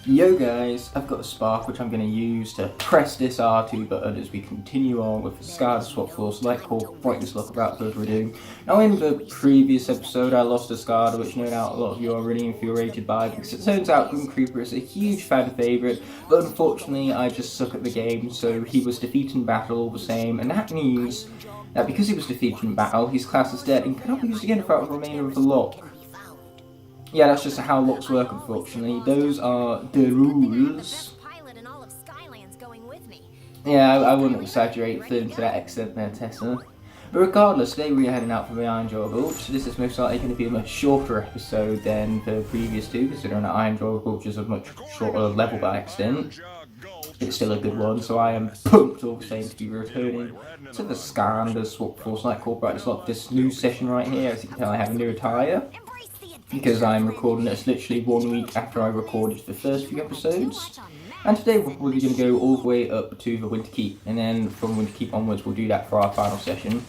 Yo guys, I've got a spark which I'm going to use to press this R2 button as we continue on with the Skylanders Swap Force Lightcore Brightness Lock without further ado. Now in the previous episode I lost a Skylander which no doubt a lot of you are really infuriated by because it turns out Grim Creeper is a huge fan favourite, but unfortunately I just suck at the game, so he was defeated in battle all the same, and that means that because he was defeated in battle, his class is dead and cannot be used again throughout the remainder of the lock. Yeah, that's just how locks work, unfortunately. Those are the rules. Yeah, I wouldn't exaggerate to that extent there, Tessa. But regardless, today we're heading out for the Iron Jaw Gulch. This is most likely going to be a much shorter episode than the previous two, considering that Iron Jaw Gulch is a much shorter level by extent. It's still a good one, so I am pumped all the same to be returning to the Skylanders Swap Force Lightcore Brightness Lock. This new session right here, as you can tell I have a new attire, because I'm recording this literally 1 week after I recorded the first few episodes. And today we're probably going to go all the way up to the Winter Keep, and then from Winter Keep onwards we'll do that for our final session.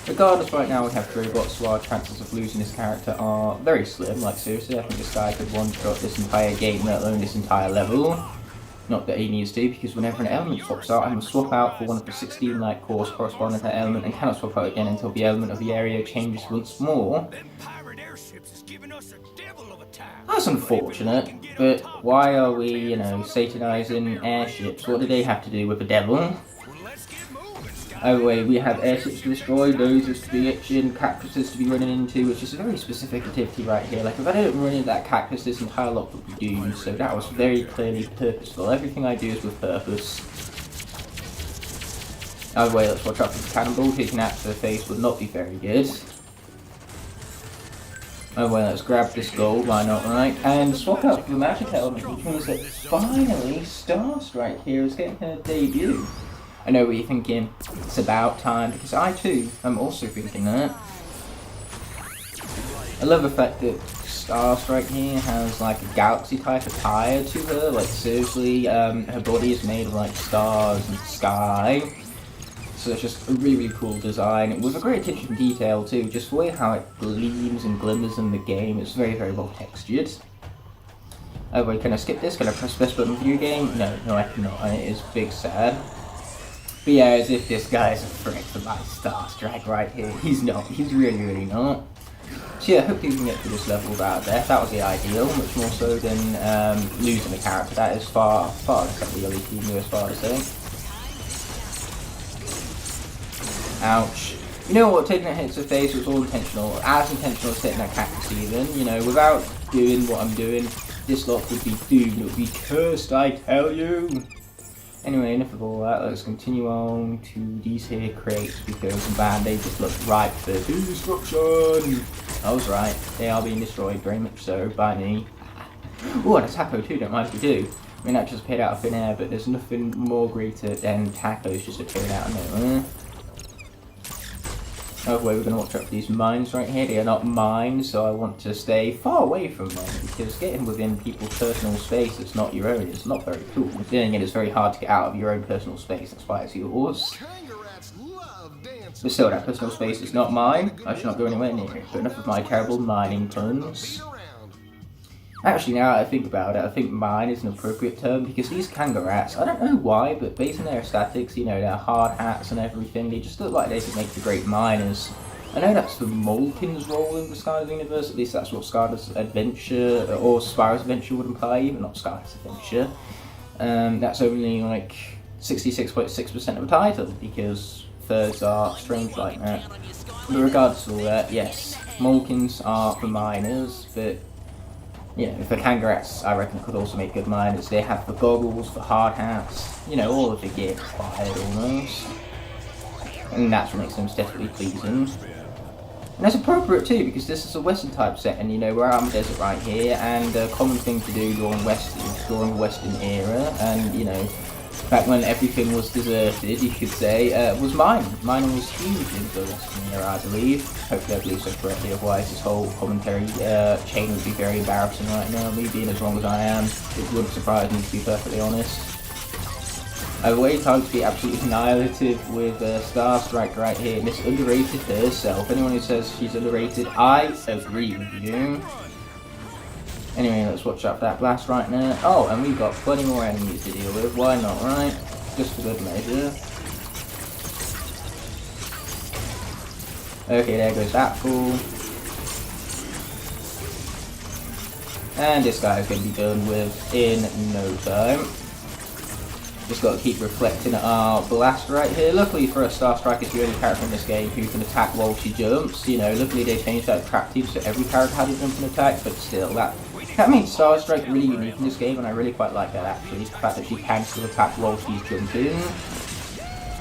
Regardless, right now we have 3 bots, so our chances of losing this character are very slim. Like seriously, I think this guy could one-shot this entire game, let alone this entire level. Not that he needs to, because whenever an element swaps out, I must swap out for one of the 16 light cores corresponding to that element, and cannot swap out again until the element of the area changes once more. That's unfortunate, but why are we, satanising airships? What do they have to do with the devil? Oh wait, we have airships to destroy, dozers to be itching, cactuses to be running into, which is a very specific activity right here. Like, if I didn't run into that cactus, this entire lot would be doomed, so that was very clearly purposeful. Everything I do is with purpose. Oh wait, let's watch out for the cannonball. Taking that to the face would not be very good. Oh well, let's grab this gold, why not, right? And swap out for the magic element, which means that finally Starstrike here is getting her debut. I know what you're thinking, it's about time, because I too am also thinking that. I love the fact that Starstrike here has like a galaxy type attire to her, like seriously, her body is made of like stars and sky. So it's just a really cool design, with a great attention to detail too, just the way how it gleams and glimmers in the game. It's very, very well textured. Oh wait, can I skip this? Can I press best button video game? No I cannot, and it is big sad. But yeah, as if this guy's a threat for my Starstrike right here. He's not, he's really not. So yeah, hopefully we can get through this level without death. That was the ideal, much more so than losing the character. That is far less really as far to say. Ouch. You know what, taking that hit to the face was all intentional, as intentional as hitting that cactus even, without doing what I'm doing, this lot would be doomed, it would be cursed, I tell you! Anyway, enough of all that, let's continue on to these here crates, because man, they just look ripe for destruction! I was right, they are being destroyed, very much so, by me. Oh, and a taco too, don't mind if we do. I mean, that just appeared out of thin air, but there's nothing more greater than tacos just appearing out of nowhere. Oh wait, we're going to watch out for these mines right here. They are not mines, so I want to stay far away from them, because getting within people's personal space that's not your own is not very cool. Doing it is very hard to get out of your own personal space, that's why it's yours. But still, that personal space is not mine. I should not go anywhere near it. But enough of my terrible mining puns. Actually, now that I think about it, I think mine is an appropriate term, because these kangaroos, I don't know why, but based on their aesthetics, their hard hats and everything, they just look like they could make the great miners. I know that's the Molkin's role in the Skylanders universe, at least that's what Skylanders Adventure, or Spyro's Adventure would imply, even not Skylanders Adventure. That's only like 66.6% of the title, because thirds are strange like that. But regardless of all that, yes, Molkins are for miners, but for kangaroos, I reckon could also make good miners. They have the goggles, the hard hats, all of the gear required almost. And that's what makes them aesthetically pleasing. And that's appropriate too, because this is a western type setting, we're out in the desert right here, and a common thing to do during the western era, and back when everything was deserted, you could say, was mining. Mining was huge in the western era, I believe. Hopefully I believe so correctly, otherwise this whole commentary chain would be very embarrassing right now. Me being as wrong as I am, it wouldn't surprise me, to be perfectly honest. I've waited time to be absolutely annihilative with Starstrike right here. Miss Underrated herself. Anyone who says she's underrated, I agree with you. Anyway, let's watch out for that blast right now. Oh, and we've got plenty more enemies to deal with. Why not, right? Just for good measure. Okay, there goes that fool. And this guy is going to be done with in no time. Just got to keep reflecting our blast right here. Luckily for us, Star Striker's the only character in this game who can attack while she jumps. You know, luckily they changed that trap team so every character had a jumping attack, but still, that makes Star Striker really unique in this game, and I really quite like that actually. The fact that she can still attack while she's jumping.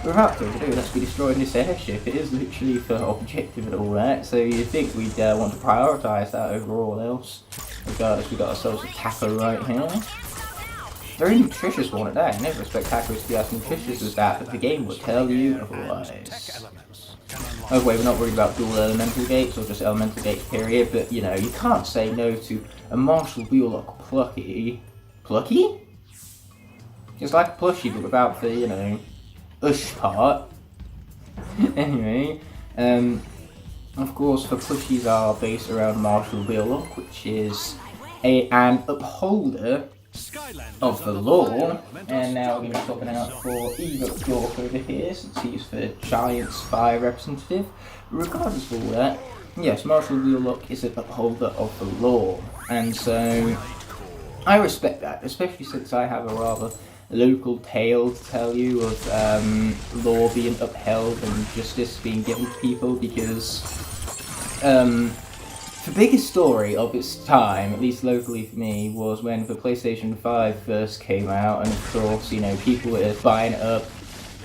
Without further ado, let's be destroying this airship. It is literally for objective and all that, so you'd think we'd want to prioritise that over all else. Regardless, we got ourselves a taco right here. Very nutritious one at that. I never expect tacos to be as nutritious as that, but the game will tell you otherwise. By the way, we're not worried about dual elemental gates, or just elemental gates period, but you know, you can't say no to a Marshall Wheelock plucky. Plucky? It's like a plushie, but without the, you know, ush part. Anyway, of course, the plushies are based around Marshall Wheelock, which is an upholder of the law, and now we're going to be swapping out for Eva York over here, since he's the Giant Spy representative. Regardless of all that, yes, Marshall Wheelock is an upholder of the law, and so I respect that, especially since I have a rather local tale to tell you of law being upheld and justice being given to people, because the biggest story of its time, at least locally for me, was when the PlayStation 5 first came out, and of course, you know, people were buying it up,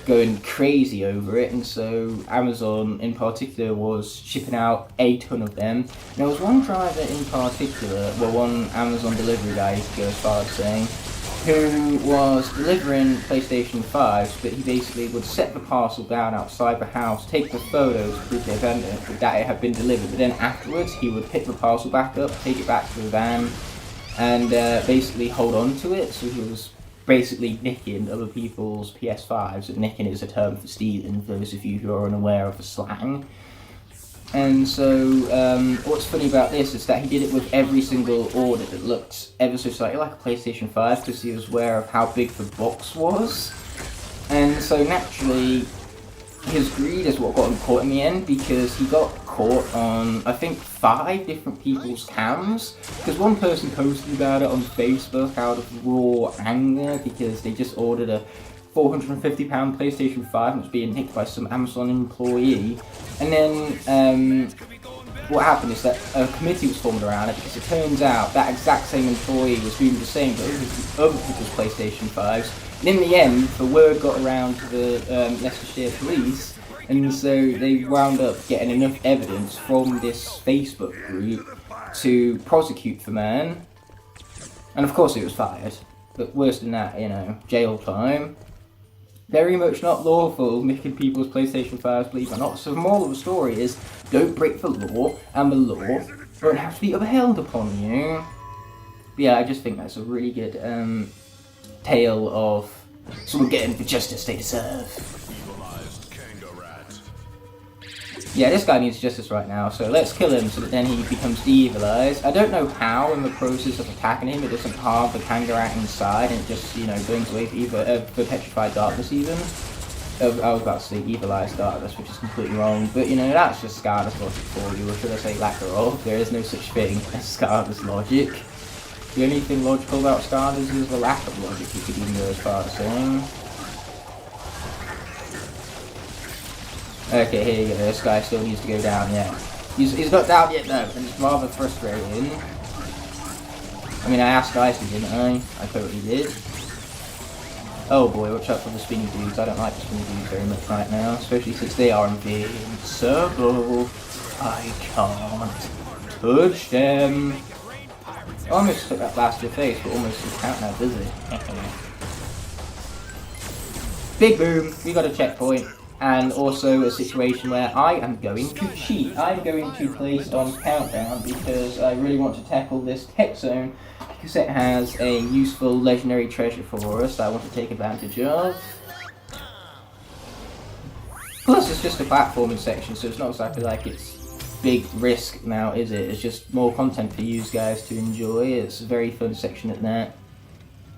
going crazy over it, and so Amazon in particular was shipping out a ton of them. There was one driver in particular, well, one Amazon delivery guy, you could go as far as saying, who was delivering PlayStation 5s, but he basically would set the parcel down outside the house, take the photos to prove that it had been delivered, but then afterwards he would pick the parcel back up, take it back to the van, and basically hold on to it. So he was basically nicking other people's PS5s, and nicking is a term for stealing, for those of you who are unaware of the slang. And so, what's funny about this is that he did it with every single order that looked ever so slightly like a PlayStation 5, because he was aware of how big the box was. And so naturally, his greed is what got him caught in the end, because he got caught on, I think, 5 different people's cams. Because one person posted about it on Facebook out of raw anger, because they just ordered a £450 PlayStation 5 and was being nicked by some Amazon employee. And then what happened is that a committee was formed around it, because it turns out that exact same employee was doing the same to other people's PlayStation 5s. And in the end, the word got around to the Leicestershire police, and so they wound up getting enough evidence from this Facebook group to prosecute the man. And of course he was fired. But worse than that, you know, jail time. Very much not lawful, nicking people's PlayStation 5s, believe it or not. So the moral of the story is, don't break the law, and the law won't have to be upheld upon you. But yeah, I just think that's a really good tale of someone getting the justice they deserve. Yeah, this guy needs justice right now, so let's kill him so that then he becomes de-evilized. I don't know how, in the process of attacking him, it doesn't harm the Kangarat inside, and it just, you know, burns away for petrified darkness even. I was about to say evilized darkness, which is completely wrong, but you know, that's just Skylanders logic for you, or should I say lack thereof. There is no such thing as Skylanders logic. The only thing logical about Skylanders is the lack of logic, you could even go as far as saying. Okay, here you go, this guy still needs to go down yet. He's not down yet though, and it's rather frustrating. I mean, I asked guys to, didn't I? I totally did. Oh boy, watch out for the spinny dudes. I don't like the spinny dudes very much right now, especially since they are invincible. I can't touch them. I almost took that blast to the face, but almost didn't count now, does it? Big boom, we got a checkpoint. And also a situation where I am going to cheat. I'm going to place on countdown because I really want to tackle this tech zone, because it has a useful legendary treasure for us that I want to take advantage of. Plus it's just a platforming section, so it's not exactly like it's big risk now, is it? It's just more content for you guys to enjoy. It's a very fun section at that.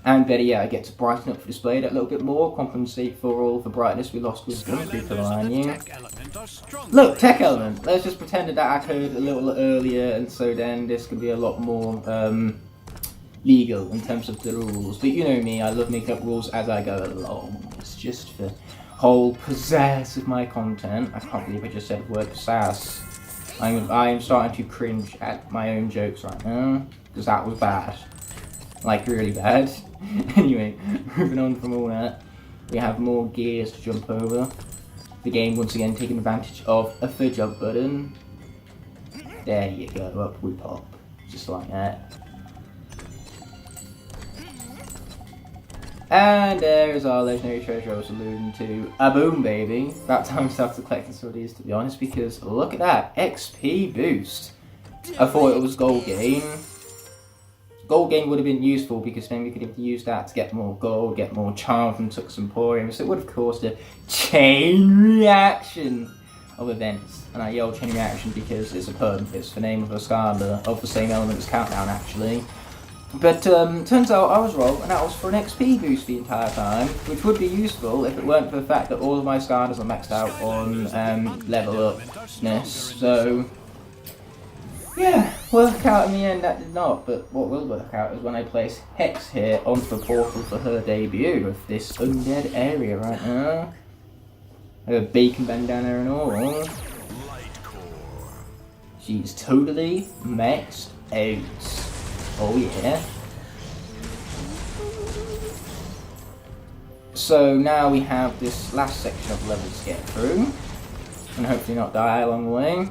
And better yet, I get to brighten up the display that a little bit more, compensate for all the brightness we lost with the creeper behind you. Look, tech element! Let's just pretend that that occurred a little earlier, and so then this could be a lot more legal in terms of the rules. But you know me, I love making up rules as I go along. It's just the whole pizzazz of my content. I can't believe I just said the word pizzazz. I'm starting to cringe at my own jokes right now, because that was bad. Like, really bad. Anyway, moving on from all that, we have more gears to jump over. The game once again taking advantage of a third jump button. There you go, up we pop. Just like that. And there is our legendary treasure I was alluding to. A boom, baby. About time we started collecting some of these, to be honest, because look at that. XP boost. I thought it was gold gain. Gold gain would have been useful because then we could have used that to get more gold, get more charm from Tux Emporium. So it would have caused a chain reaction of events. And I yell chain reaction because it's a pun. It's the name of a Skylander of the same element as Countdown, actually. But turns out I was wrong, and that was for an XP boost the entire time, which would be useful if it weren't for the fact that all of my Skylanders are maxed out on level upness. So yeah, work out in the end that did not, but what will work out is when I place Hex here onto the portal for her debut of this undead area right now. Her bacon bandana and all. She's totally maxed out. Oh yeah. So now we have this last section of levels to get through, and hopefully not die along the way.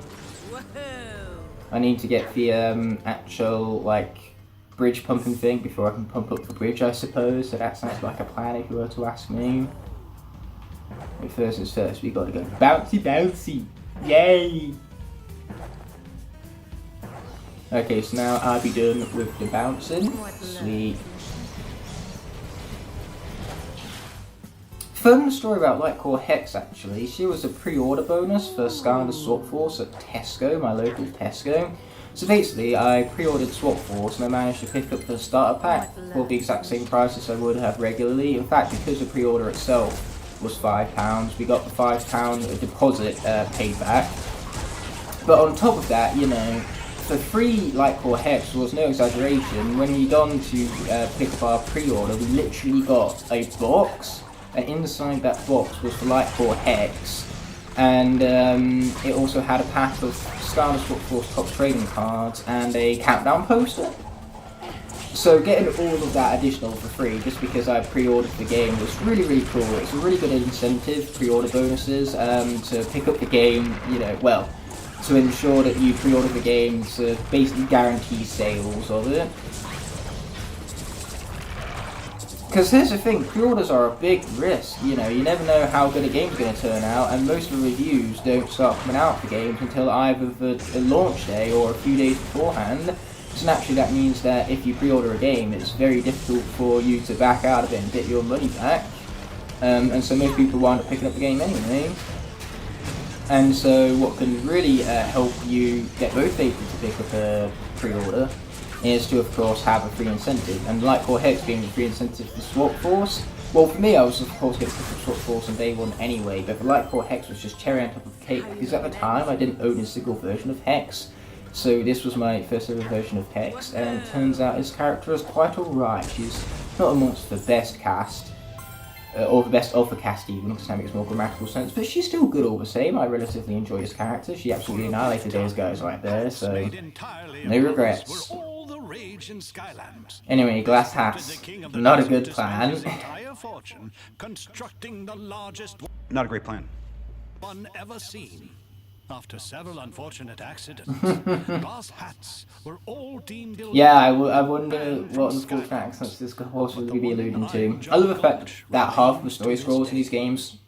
I need to get the actual, like, bridge pumping thing before I can pump up the bridge, I suppose. So that sounds like a plan if you were to ask me. But first things first, we gotta go bouncy bouncy! Yay! Okay, so now I'll be done with the bouncing. Sweet. Fun story about Lightcore Hex, actually. She was a pre-order bonus for Skylanders Swap Force at Tesco, my local Tesco. So basically, I pre-ordered Swap Force and I managed to pick up the starter pack for the exact same price as I would have regularly. In fact, because the pre-order itself was £5, we got the £5 deposit paid back. But on top of that, you know, for free Lightcore Hex was no exaggeration. When we gone to pick up our pre-order, we literally got a box. And inside that box was the Lightcore Hex, and it also had a pack of Skylanders Swap Force top trading cards and a countdown poster. So getting all of that additional for free just because I pre-ordered the game was really, really cool. It's a really good incentive, pre-order bonuses, to pick up the game, you know, well, to ensure that you pre-order the game to basically guarantee sales of it. Because here's the thing, pre-orders are a big risk, you know, you never know how good a game's going to turn out, and most of the reviews don't start coming out for games until either the launch day or a few days beforehand. So naturally that means that if you pre-order a game, it's very difficult for you to back out of it and get your money back. And so most people wind up picking up the game anyway. And so what can really help you get motivated to pick up a pre-order is to, of course, have a free incentive. And Lightcore Hex being the free incentive for Swap Force, well, for me, I was, of course, going to pick up Swap Force on day one anyway, but the Lightcore Hex was just cherry on top of the cake, because at the time, I didn't own a single version of Hex. So this was my first ever version of Hex, and it turns out his character is quite alright. She's not amongst the best cast, or the best of the cast even, because that makes more grammatical sense, but she's still good all the same. I relatively enjoy his character. She absolutely annihilated those guys right there, so no regrets. Anyway, glass hats, not a good plan. Not a great plan. One ever seen. After several unfortunate accidents, glass hats were all deemed illegal. Yeah, I wonder what unfortunate accidents this could possibly be alluding to. I love the fact that half of the story scrolls in these games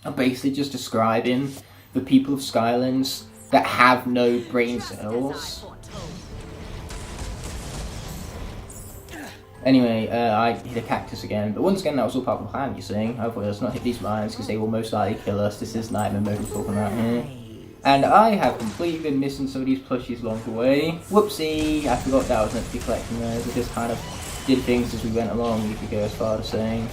are basically just describing the people of Skylands that have no brain cells. Anyway, I hit a cactus again, but once again that was all part of the plan, you see. Hopefully let's not hit these mines because they will most likely kill us. This is nightmare mode we're talking about here. And I have completely been missing some of these plushies along the way. Whoopsie! I forgot that I was meant to be collecting those. I just kind of did things as we went along, you could go as far as saying.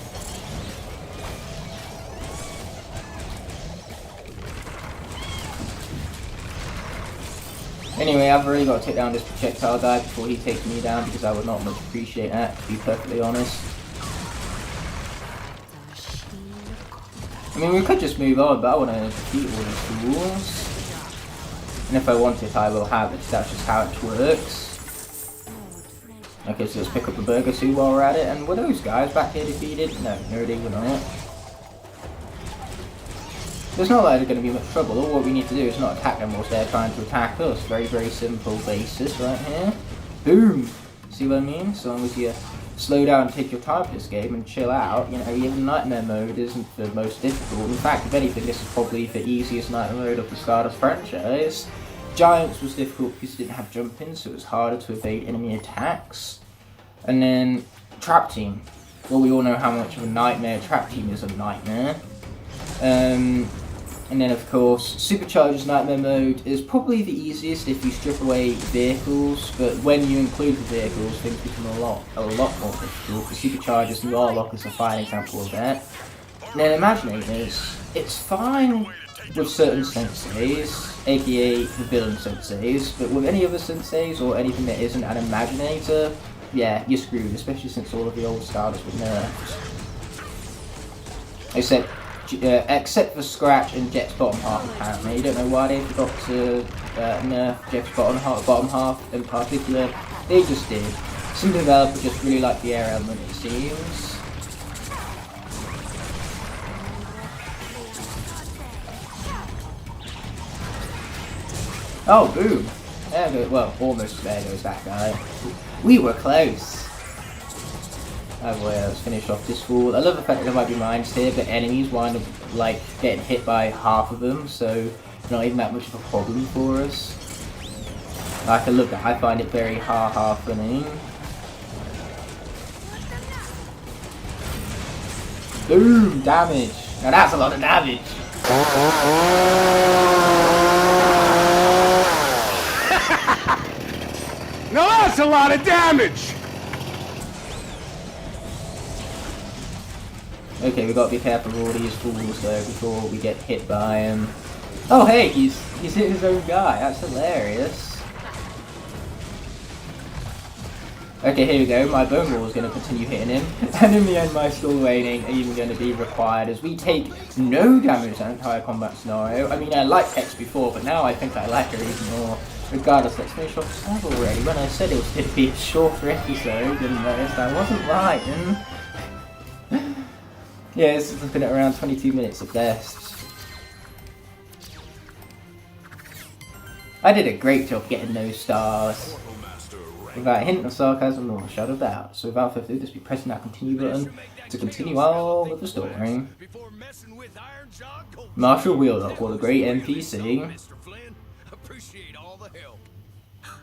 Anyway, I've really got to take down this projectile guy before he takes me down, because I would not much appreciate that, to be perfectly honest. I mean, we could just move on, but I want to defeat all these fools. And if I want it, I will have it. That's just how it works. Okay, so let's pick up the burger suit while we're at it. And were those guys back here defeated? No, they were not. There's not like they're going to be much trouble. All what we need to do is not attack them whilst they're trying to attack us. Very, very simple basis right here. Boom! See what I mean? So long as you slow down and take your time for this game and chill out, you know, even Nightmare mode isn't the most difficult. In fact, if anything, this is probably the easiest Nightmare mode of the Stardust franchise. Giants was difficult because it didn't have jumping, so it was harder to evade enemy attacks. And then Trap Team. Well, we all know how much of a nightmare Trap Team is a nightmare. And then, of course, Supercharger's Nightmare mode is probably the easiest if you strip away vehicles, but when you include the vehicles, things become a lot more difficult. The Superchargers and Locke is a fine example of that. And then Imaginators, it's fine with certain senseis, aka the villain senseis, but with any other senseis or anything that isn't an Imaginator, yeah, you're screwed, especially since all of the old Stardust were nerfed. Except for Scratch and Jet's bottom half, apparently. You don't know why they forgot to nerf Jet's bottom half in particular. They just did. Some developers just really like the air element, it seems. Oh, boom! There goes, well, almost there goes that guy. We were close. Oh boy, let's finish off this fool. I love the fact that there might be mines here, but enemies wind up like getting hit by half of them, so not even that much of a problem for us. Like, I love that. I find it very ha-ha funny. Boom! Damage! Now that's a lot of damage! Now that's a lot of damage! Okay, we gotta be careful of all these fools though before we get hit by him. Oh hey, he's hit his own guy. That's hilarious. Okay, here we go. My bone wall is going to continue hitting him, and in the end, my skull waning are even going to be required as we take no damage in an entire combat scenario. I mean, I liked Hex before, but now I think I like her even more. Regardless, let's finish off this level already. When I said it was going to be a shorter episode than this, I wasn't lying. Yeah, it's looking at around 22 minutes at best. I did a great job getting those stars. Without a hint of sarcasm or a shadow of doubt. So without further ado, just be pressing that continue button to continue on with the story. Marshall Wheelock, what a great NPC.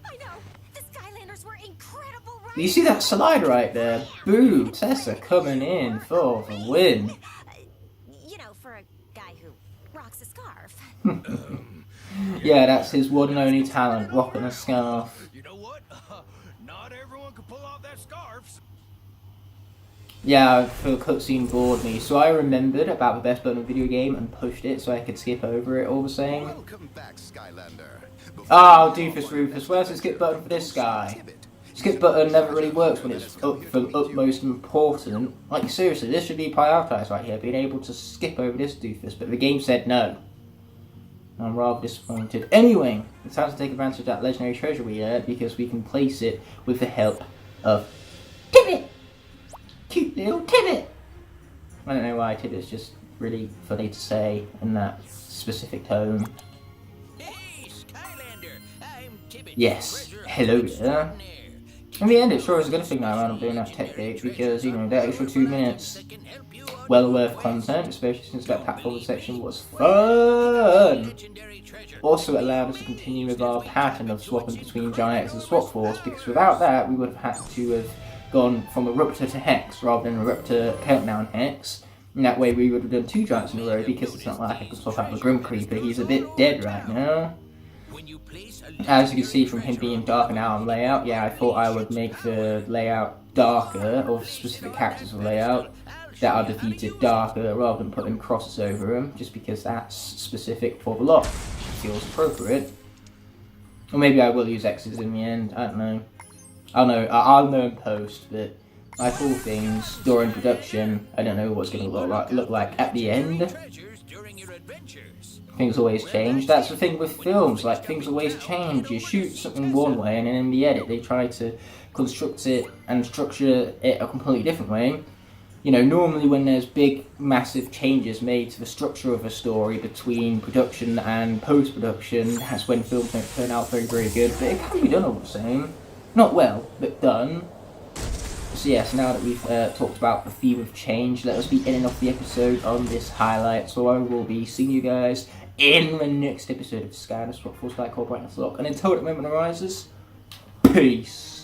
I know, the Skylanders were incredible, right? You see that slide right there? Boom! Tessa coming in for the win. You know, for a guy who rocks a scarf. Yeah, that's his one and only talent, rocking a scarf. You know what? Not everyone can pull off that scarf. Yeah, the cutscene bored me, so I remembered about the best button in the video game and pushed it so I could skip over it all the same. Welcome back, Skylander. Oh, Doofus Rufus, where's the skip button for this guy? Skip button never really works when it's from utmost important. Like, seriously, this should be prioritised right here, being able to skip over this doofus, but the game said no. I'm rather disappointed. Anyway, it's time to take advantage of that legendary treasure we earned because we can place it with the help of Tibbet! Cute little Tibbet! I don't know why Tibbet's just really funny to say in that specific tone. Hey, Skylander, I'm Tibbet. Yes, hello there. In the end, it sure is a good thing that I wound up doing that tech day because, you know, that extra 2 minutes, well worth content, especially since that platform section was fun. Also, it allowed us to continue with our pattern of swapping between Giants and Swap Force, because without that, we would have had to have gone from Eruptor to Hex rather than Eruptor Countdown Hex, And that way we would have done 2 giants in a row, because it's not like I can swap out the Grim Creeper. He's a bit dead right now. When you place a As you can see from him being darker now on layout, yeah, I thought I would make the layout darker, or specific characters of layout that are defeated darker, rather than putting crosses over them, just because that's specific for the Locke. Feels appropriate. Or maybe I will use X's in the end, I don't know. I'll know in post, but like all things, during production, I don't know what's going to look like at the end. treasures during your adventures. Things always change. That's the thing with films, like things always change. You shoot something one way and then in the edit they try to construct it and structure it a completely different way. You know, normally when there's big, massive changes made to the structure of a story between production and post-production, that's when films don't turn out very, very good, but it can be done all the same. Not well, but done. So yes, now that we've talked about the theme of change, let us be ending off the episode on this highlight. So I will be seeing you guys in the next episode of Skylanders, Lightcore, Brightness, Locke. And until that moment arises, peace.